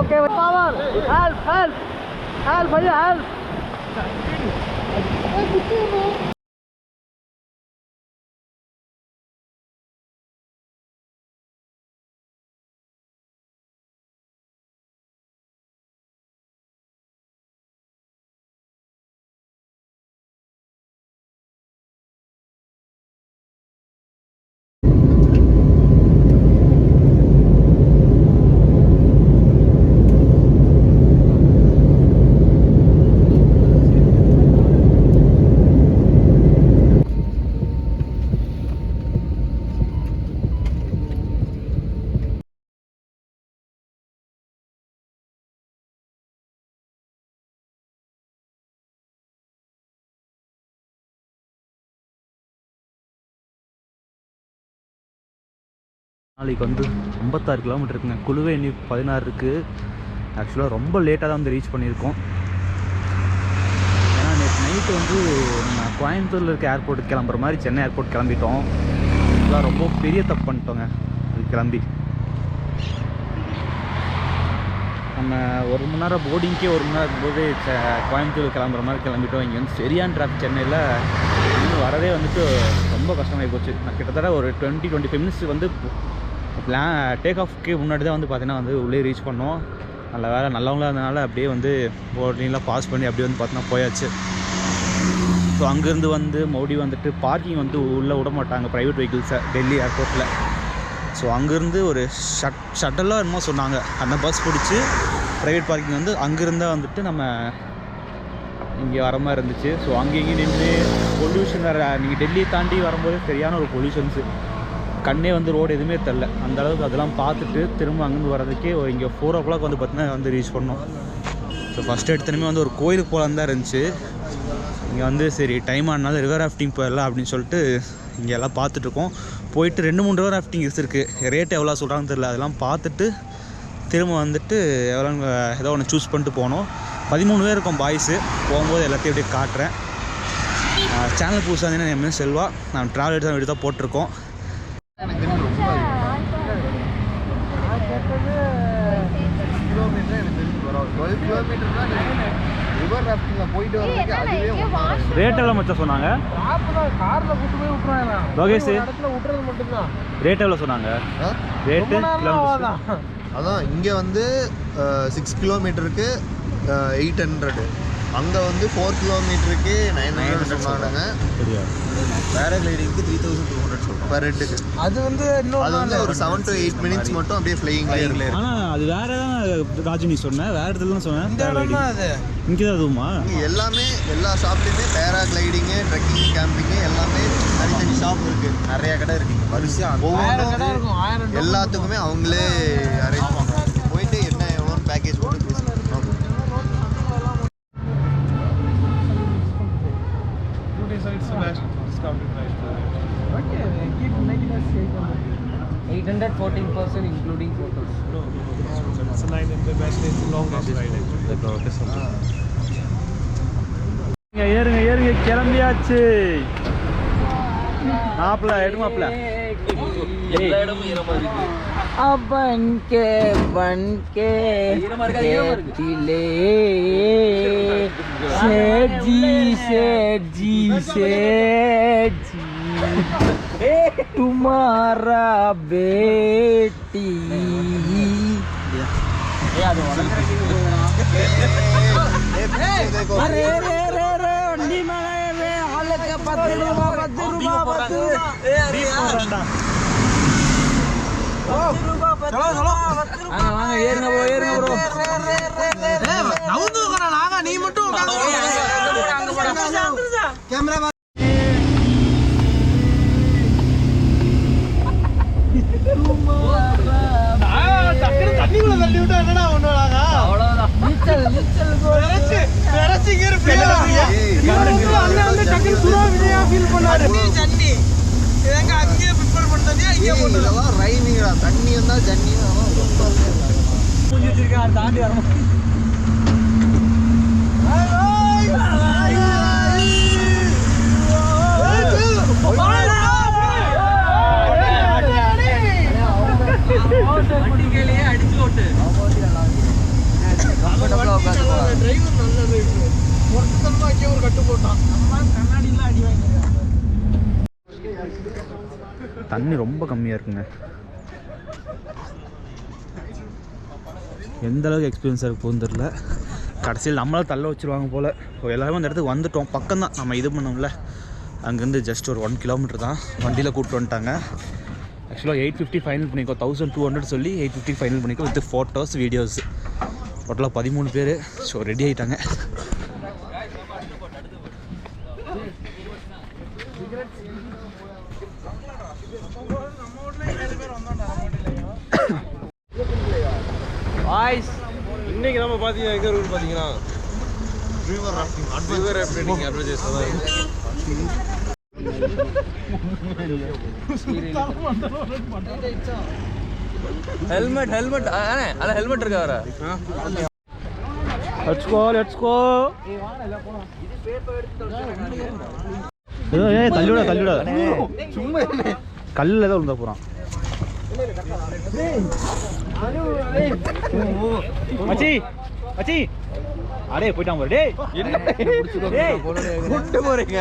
okay. Power. Help, bhaiya, help. நாளைக்கு வந்து 56 kilometre இருக்குங்க. குழுவே இன்னி 16 இருக்குது. ஆக்சுவலாக ரொம்ப லேட்டாக தான் வந்து ரீச் பண்ணியிருக்கோம். ஏன்னா நேற்று நைட்டு வந்து நம்ம கோயம்புத்தூரில் இருக்க ஏர்போர்ட்டுக்கு கிளம்புற மாதிரி சென்னை ஏர்போர்ட் கிளம்பிட்டோம். இதெல்லாம் ரொம்ப பெரிய தப்பு பண்ணிட்டோங்க. அது கிளம்பி நம்ம 1 மணி நேரம் போர்டிங்கே 1 மணி நேரம் இருக்கும்போது கோயம்புத்தூர் கிளம்புற மாதிரி கிளம்பிட்டோம். இங்கே வந்து சரியான டிராஃபிக். சென்னையில் இன்னும் வரதே வந்துட்டு ரொம்ப கஷ்டமாகி போச்சு. நான் கிட்டத்தட்ட ஒரு 20-25 மினிட்ஸ் வந்து டேக் ஆஃப்க்கு முன்னாடி தான் வந்து பார்த்தீங்கன்னா வந்து உள்ளே ரீச் பண்ணோம். நல்ல வேலை நல்லவங்களாக இருந்தனால அப்படியே வந்து போர்டிங்லாம் பாஸ் பண்ணி அப்படியே வந்து பார்த்தீங்கன்னா போயாச்சு. ஸோ அங்கேருந்து வந்து மறுபடியும் வந்துட்டு பார்க்கிங் வந்து உள்ளே விட மாட்டாங்க ப்ரைவேட் வெஹிக்கிள்ஸை டெல்லி ஏர்போர்ட்டில். ஸோ அங்கேருந்து ஒரு ஷட்டலாக என்னமோ சொன்னாங்க, அந்த பஸ் பிடிச்சி ப்ரைவேட் பார்க்கிங் வந்து அங்கேருந்தால் வந்துட்டு நம்ம இங்கே வர மாதிரி இருந்துச்சு. ஸோ அங்கே இங்கே நின்று பொல்யூஷன் வேறு. நீங்கள் டெல்லியை தாண்டி வரும்போது சரியான ஒரு பொல்யூஷன்ஸு. கண்ணே வந்து ரோடு எதுவுமே தெரில அந்தளவுக்கு. அதெல்லாம் பார்த்துட்டு திரும்ப அங்கேருந்து வர்றதுக்கே இங்கே 4 o'clock வந்து பார்த்தீங்கன்னா வந்து ரீச் பண்ணோம். ஸோ ஃபஸ்ட்டு எடுத்தனுமே வந்து ஒரு கோயிலுக்கு போகலான்னு தான் இருந்துச்சு. இங்கே வந்து சரி டைம் ஆனாலும் ரிவர் ராஃப்டிங் போயிடலாம் அப்படின்னு சொல்லிட்டு இங்கே எல்லாம் பார்த்துட்ருக்கோம். போயிட்டு 2-3 ரிவர் ராஃப்டிங் இருக்குது. ரேட் எவ்வளோ சொல்கிறாங்கன்னு தெரில. அதெல்லாம் பார்த்துட்டு திரும்ப வந்துட்டு எவ்வளோ ஏதோ ஒன்று சூஸ் பண்ணிட்டு போனோம். 13 பேர் இருக்கோம் பாய்ஸு. போகும்போது எல்லாத்தையும் அப்படியே காட்டுறேன். சேனல் புதுசாக இருந்தீங்கன்னா என் பேர் செல்வா. நான் ட்ராவல் எடுத்து வீடு தான் போட்டிருக்கோம். ரேட் எவ்வளோ மச்சா சொன்னாங்க? லோகேஷ் ரேட் எவ்வளோ சொன்னாங்க? ரேட்டு அதான் இங்கே வந்து 6 கிலோமீட்டருக்கு 800, அங்கே வந்து 4 கிலோமீட்டருக்கு 900 சொன்னாங்க. பேராகிளைடிங்க்கு 3200 சொல்கிறோம் per headக்கு. அது வந்து ஒரு 7 to 8 minutes மட்டும் அப்படியே ஃப்ளையிங் லேயர்ல இருக்கு. ஆனால் அது வேற தான் ராஜு நீ சொன்ன, வேற இடத்துல தான் சொன்னேன். இங்கே தான் அதுவுமா? எல்லாமே எல்லா ஷாப்லேயுமே பேராகிளைடிங்கு, ட்ரெக்கிங், கேம்பிங்கு எல்லாமே தனித்தனி ஷாப் இருக்குது. நிறைய கடை இருக்குங்க வரிசையாக. ஒவ்வொரு எல்லாத்துக்குமே அவங்களே அரேஞ்ச் பண்ணுவாங்க. போயிட்டு என்ன எவ்வளோன்னு பேக்கேஜ் போட்டு பேசுகிறோம். 814% including photos. No, it's 900 best is longest ride actually. ஏறுங்க கிளம்பியாச்சு. மாப்பிள்ள எடு மாப்பிள்ள. எல்லா இடமும் ஈரமா இருக்கு. बनके दिले सेठ जी तुम्हारा बेटी अरे रे रे रे वंडी में हाल के 10 வாங்க ஏறுங்க ப்ரோ நவுந்து உட்கார நாங்க நீ மட்டும் கேமரா தண்ணிக்குள்ள தள்ளி விட்டா என்னடா பண்ணுவாங்க? அவ்வளவுதான். நீச்சல் டக்குனு சுறா விஜயா ஃபீல் பண்ணாரு. தண்ணி இதங்க அங்கேயே ப்ரிப்பேர் பண்ணதே இங்கே போட்டு இதெல்லாம் ரைனிங்கடா. தண்ணி வந்தா ஜன்னி மூஞ்சி வச்சிருக்கான் தாண்டி வரணும். வண்டிகளே அடிச்சு ஓட்டு. தண்ணி ரொம்ப கம்மியாக இருக்குங்க. எந்த அளவுக்கு எக்ஸ்பீரியன்ஸாக இருக்கு போகுன்னு தெரில. கடைசியில் நம்மளால் தள்ள வச்சுருவாங்க போல். ஸோ எல்லாருமே அந்த இடத்துக்கு வந்துட்டோம். பக்கம் தான் நம்ம இது பண்ணோம்ல, அங்கேருந்து ஜஸ்ட் ஒரு 1 கிலோமீட்டர் தான். வண்டியில் கூப்பிட்டு வந்துட்டாங்க. ஆக்சுவலாக 850 ஃபைனல் பண்ணிக்கோ, 1200 சொல்லி 850 ஃபைனல் பண்ணிக்கோ வித் ஃபோட்டோஸ் வீடியோஸ். டோட்டலாக 13 பேர். ஸோ ரெடி ஆகிட்டாங்க. பாய்ஸ் இன்னைக்கு நம்ம பார்த்தீங்கன்னா எங்கே ரூட் பார்த்தீங்கன்னா ரிவர் ராஃப்டிங் அட்வென்ச்சர்ஸ் தான். ஹெல்மெட் அதான் ஹெல்மெட் இருக்கா வர. Let's go. ஏய் தள்ளிவிட சும்மா கல்லில் தான் விழுந்தா போகிறான். மச்சி அடே போயிட்டான் பாரு. டேய் என்ன போறீங்க?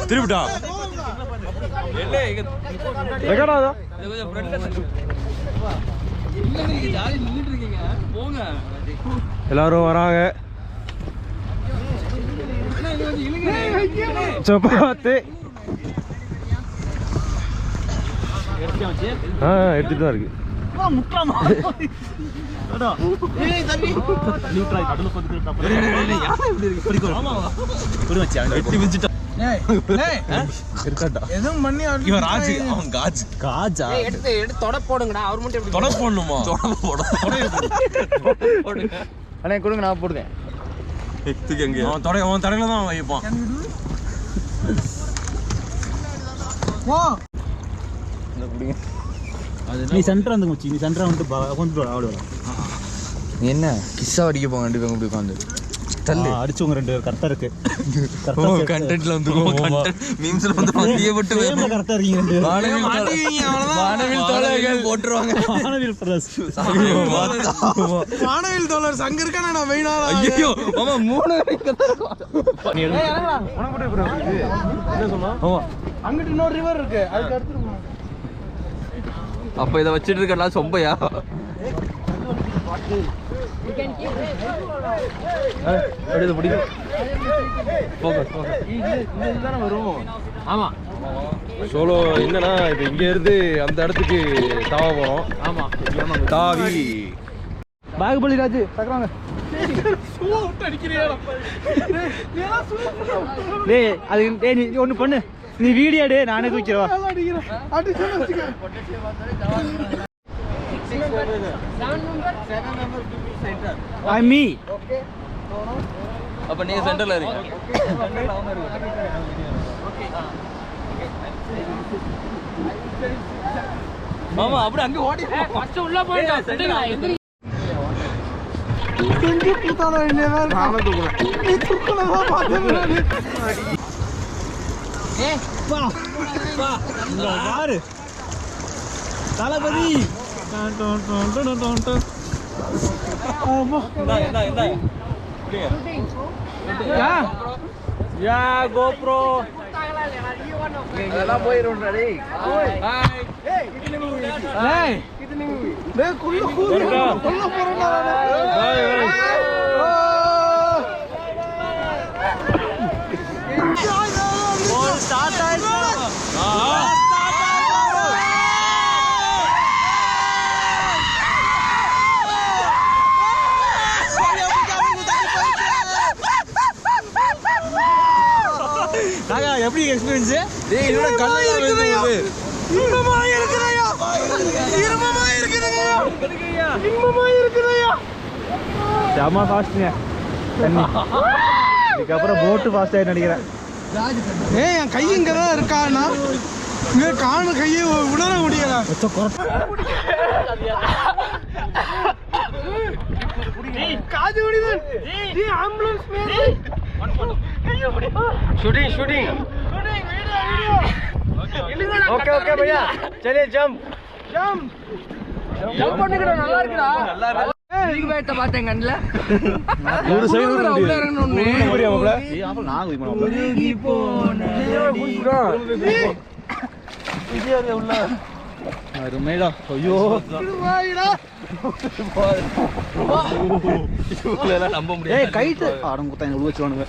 திருப்பிட்டா ரெக்கார்டாதா? எல்லாரும் வராங்க. சப்பாத்து எடுத்துட்டு தான் இருக்கு. கொடுங்க நான் போடுறேன். தடையில தான் வைப்பான். நீ சென்டர் வந்து மச்சி, நீ சென்டரா வந்துட்டு ஆடு என்ன கிஸ்ஸா அடிக்க போங்க 2 பேரும் உட்காந்து தள்ளு அடிச்சவங்க 2 பேர் கரெக்டா இருக்கு. கண்டென்ட்ல வந்து மீம்ஸ்ல வந்து மதிய விட்டு கரெக்டா இருக்கீங்க. வானவில் தோழர்கள் போட்டுருவாங்க. வானவில் தோழர் சங்க இருக்கானே நான் மெயினா. ஐயோ மாமா 3 என்ன சொன்னா? அங்கிட்டு இன்னொரு ரிவர் இருக்கு, அதுக்கு அடுத்து அப்ப இத வச்சிட்டு இருக்கறல சொம்பையா? அப்படியே பிடிக்கும். ஃபோக்கஸ் இதுதானே வரும். ஆமா சோலோ என்னன்னா இப்போ இங்க இருந்து அந்த இடத்துக்கு தாவ போறோம். ஆமா தாவி பாகுபலி ராஜு தக்கறாங்க. டேய் அது டேய் நீ ஒன்னு பண்ணு, நீ வீடியோ எடு, நானே தூக்கிறவா. ஐ மீ அப்ப நீங்க சென்டர்ல இருக்கீங்க. மாமா அப்படியே அங்க ஓடி ஃபர்ஸ்ட் உள்ள போயிடா. சென்டர்ல எந்திரி. எங்க கூத்தானோ என்னவா நாம தூக்குறேன். நீ தூக்குறதா பாத்துறானே. வா வா இங்க பாரு தலபதி. ஆமா இந்தா யா GoPro அதெல்லாம் போயிரோம்டா டேய். ஹாய் டேய் டேய் குள்ள போறடா. பாய் பாய் ஸ்டார்ட் ஆயிடுச்சு. எப்படி எக்ஸ்பீரியன்ஸ்? டேய் இதோட கல்லையா வருது. இன்பமா இருக்குறயா. இன்பமா இருக்குறயா. இன்பமா இருக்குறயா. ஜமா ஃபாஸ்ட்ங்க தண்ணி. இதுக்கு அப்புறம் போட் ஃபாஸ்ட் ஆயி நினைக்கிறேன். ஏய் என் கை இங்க தான் இருக்கானா? இங்க காண கையை உணர முடியல. காது முடிது. டேய் ஆம்புலன்ஸ் மேல. शूटिंग वीडियो ओके भैया चलिए जंप जंप பண்ணிக்கடா. நல்லா இருக்குடா. நல்லா இருக்கு. பார்த்தேன் கண்ணில் ஒரு சைடு அருமைடா. ஐயோ நம்ப முடியாது. கைத்து ஆடம் குத்தாங்க உள்ள வச்சுவானுங்க.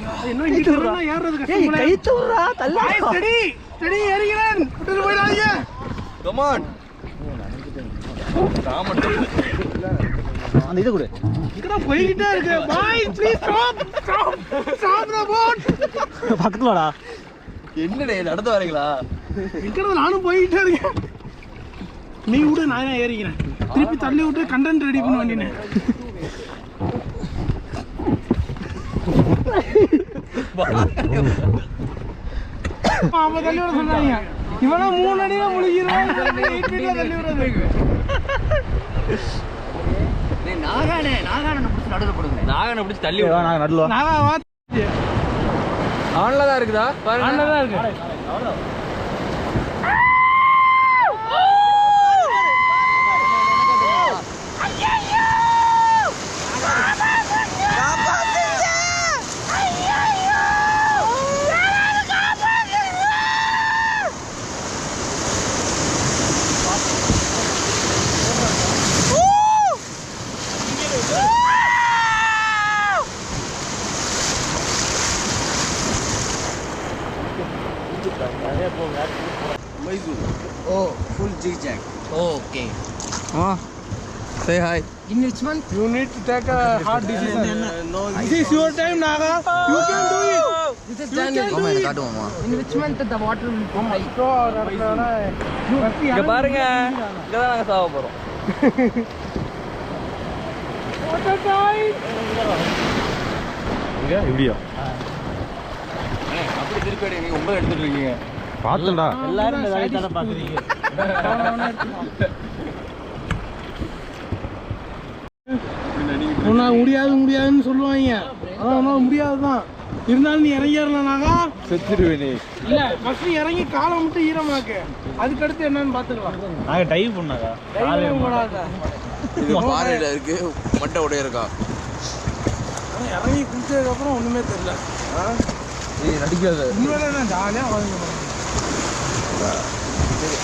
அந்த இதை கொடு. போய்கிட்டே இருக்கு. பாய் please stop stop the boat. பக்கத்துல வாடா. என்னடே நடந்து வரீங்களா? இருக்கிறது நானும் போய்கிட்டே இருக்கேன். நீ விடு, நான் ஏறிக்கிறேன். திருப்பி தள்ளி விட்டு கண்டென்ட் ரெடி பண்ண வேண்டினேன். அவன் தள்ளி விட சொன்னாங்க. இவனா 3 அடியில முழுகிறான். 8 அடியில தள்ளி விடுறது. நாகானே பிடிச்சி நடுவில் போடுங்க. நாகனை பிடிச்சி தள்ளி நாங்கள் நடுவா. ஆன்ல தான் இருக்குதா? ஆன்ல தான் இருக்கு. Oh, full zigzag. Okay. Say hi. In which month? You need to take a hard decision. This is your time, Naga. You can do it. This is January. In which month the water will come high? இங்க பாருங்க, இங்க தான் நாங்க சாவ போறோம். Water time. இங்க இப்படியா? அப்படி திருப்பி அடி, நீங்க 9 எடுத்துட்டு இருக்கீங்க. பார்த்தடா. எல்லாரும் இந்த வேலைய தான பாக்குறீங்க. உன்னால முடியாதுன்னு சொல்லுவாங்க. அதான் உன்னால முடியாதுதான். இருந்தாலும் நீ இறங்கிடலானாக்கா செத்துருவேனே. இல்ல ஃபர்ஸ்ட் இறங்கி காலை மட்டும் ஈரமாக்கு. அதுக்கு அடுத்து என்னன்னு பாத்துக்கலாம். நாங்க டைவ் பண்ணாதா? டைவ் போடாத. இது பாறையில இருக்கு, மட்டை உடைய இருக்கா? இறங்கி குளிச்சதுக்கு அப்புறம் ஒண்ணுமே தெரியல. நீ நடிக்காத. உண்மையிலே நான் ஜாலியா வாங்கிக்கிறேன்.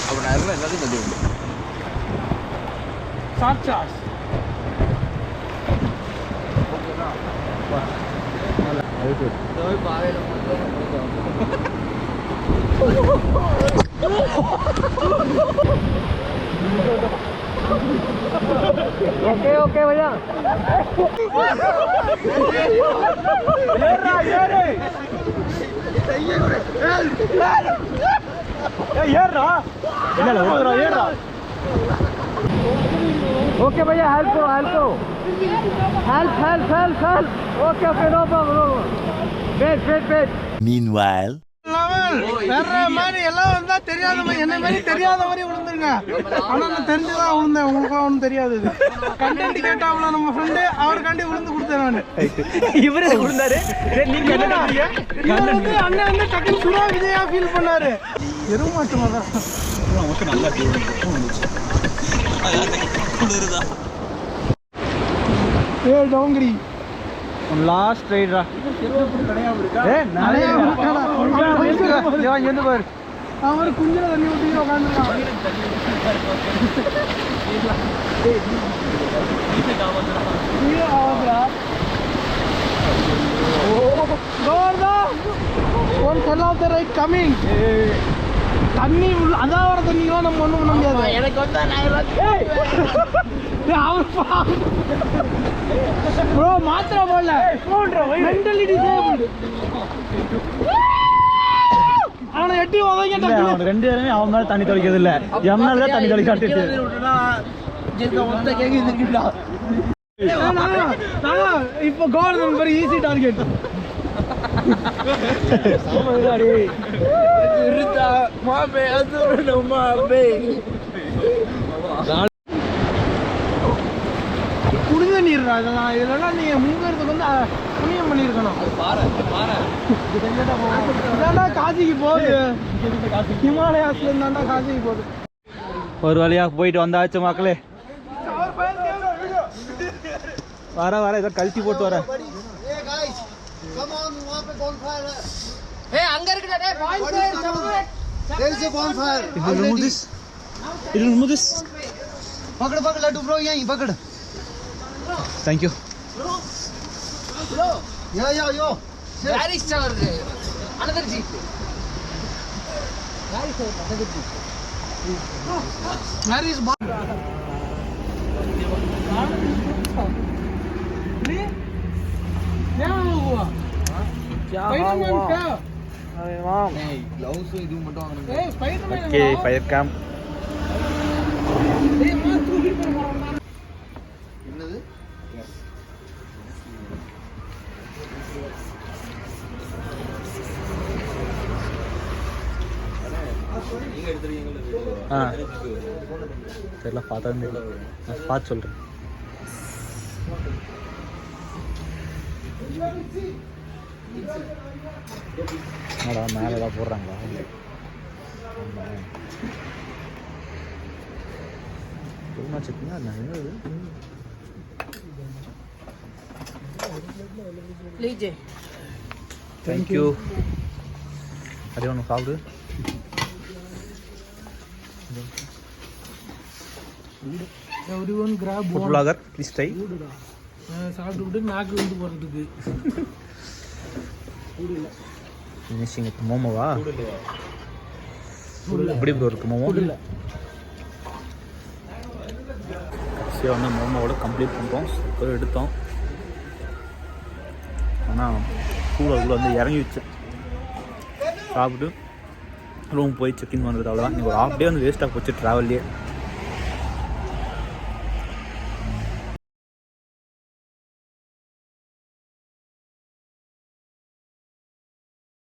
அப்ப நான் எல்லாம் எல்லாத்தையும் தள்ளி விடு. சாட்சாஸ் Okay, भैया. Okay, भैया, help करो. Help. Okay, no problem. Wait. Meanwhile, வேற மாதிரி எல்லாம் வந்தா தெரியாத மாதிரி என்ன மாதிரி தெரியாத மாதிரி விழுந்துருங்க. ஆனா நான் தெரிஞ்சுதான் விழுந்தேன். உங்களுக்கு ஒன்றும் தெரியாது. இது கண்டென்ட் கேட்டாங்களா நம்ம ஃப்ரெண்டு, அவருக்காண்டி விழுந்து கொடுத்தேன் நான். இவரே விழுந்தாரு. நீங்க என்ன நினைக்கிறீங்க? இவர் வந்து அண்ணன் வந்து டக்குனு சுறா விஜயா ஃபீல் பண்ணாரு. எருமாட்டுமா தான் நல்லா டோங்கரி லாஸ்ட் ரைடா. பாரு அவர் குஞ்சில தண்ணி ஊற்றி உட்காந்துருக்கான். தண்ணி அதான் வர தண்ணிலாம் நம்ம ஒன்றும் பண்ண முடியாது. எனக்கு ப்ரோ மாத்திரை போடல, மென்டலி டிசேபிள்டு. அவனை எட்டி உதவிக்கிட்ட 2 பேருமே அவன் மேல தண்ணி தொலைக்கிறது இல்ல, என் மேல தான் தண்ணி தொலைக்காட்டு. இப்போ கோல் நம்பர் ஈஸி டார்கெட். குடித நீர்ரா இதெல்லாம். இதெல்லாம் நீங்க முங்கறதுக்கு வந்து புண்ணியம் பண்ணிருக்கணும். இதாண்டா காசிக்கு போகுது. ஹிமாலயாஸ்ல இருந்தாண்டா காசிக்கு போகுது. ஒரு வழியா போயிட்டு வந்தாச்சு மக்களே. அவர் பயந்து வர ஏதோ கழட்டி போட்டு வரேன். Hey, அங்க இருக்குடா டேய் bonfire separate. There is a bonfire. It will remove this. It will remove this. पकड़ लड्डू ब्रो यहीं पकड़. Thank you. Yo. Where is our another jeep? Where is another jeep? Where is Okay, fire camp. என்னது? தெரியல பார்த்தா தெரியல. நான் பார்த்து சொல்கிறேன். என்னடா மேலே ஏதாவது போடுறாங்களா? தேங்க்யூ. அதே ஒன்று சாப்பிடு. Everyone grab Food vlogger, please try. சாப்பிட்டு நாக்கு வந்து போறதுக்கு. ஃபினிஷிங் வித் மோமோவா? எப்படி ப்ரோ இருக்கு மோமோ? கடைசியாக வந்து மோமோவோட கம்ப்ளீட் பண்ணுறோம். சூப்பர் எடுத்தோம். ஆனால் ஸ்கூலில் வந்து இறங்கிடுச்சு. சாப்பிட்டு ரூம் போய் செக்இன் பண்ணுறது அவ்வளோதான். நீங்கள் ஒரு ஹாஃப் டே வந்து வேஸ்ட்டாக போச்சு ட்ராவல்லே.